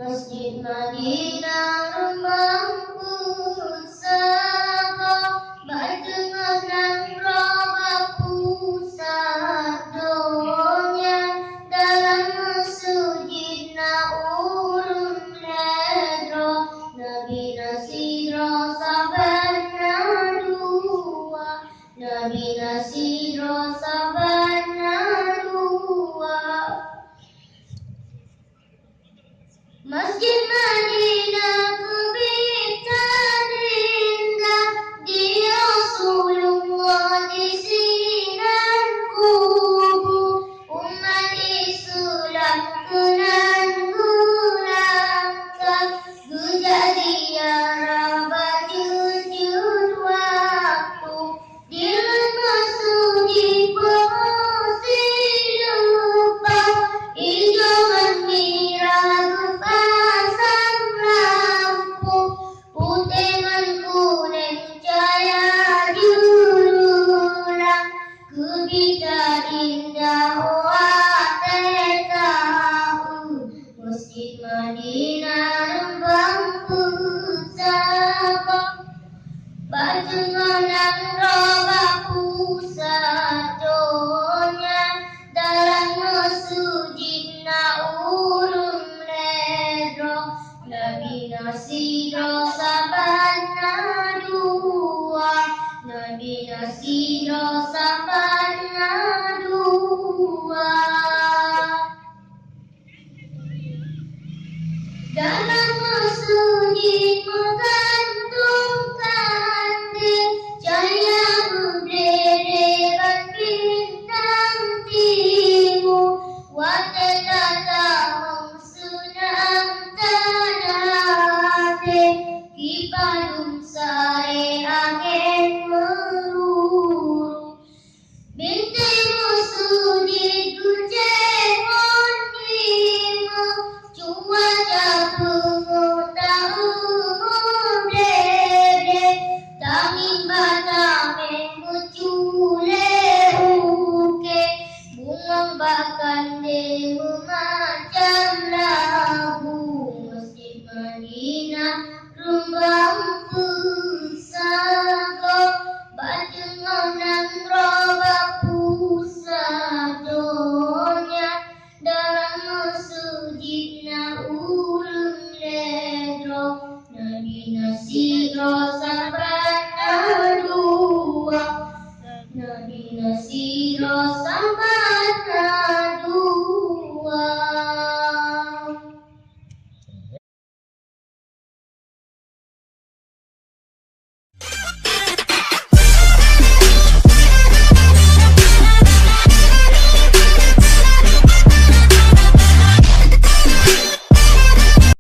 Masjid Madinah rumah pusaka, bertengah roba pusat donya, dalam masjid urun ledro, Nabi Nasiro sabana dua, Nabi Nasiro sabana dua. Masjid Madinah kebitan indah, dia Rasulullah di sinan kubur, umat Islam kenan gulangkan, kejadian bajujud waktu, di masjid pengusir lupa, hijauan merah pasang lampu, putih dan kuning cahaya jurulang, kebitan indah watak tahu. Masjid Madinah lembang pusaka, bertengah roba pusat donya, dalam masjid urun ledro, Nabi Nasiro sabana dua, Nabi Nasiro sabana dua. Dalam masjid menggantungkan cahaya berderet bintang timur, watak datang sunam tanate, kipadum sare angin meruru, bintik masjid kucing ondima, cuaca tahu dede, tangin batame mucule uke, bunga bahkan dehu macam lagu. Masjid Madinah rumbang pusaka, bertengah roba pusat donya, dalam masjid urun ledro, Nabi Nasiro sabana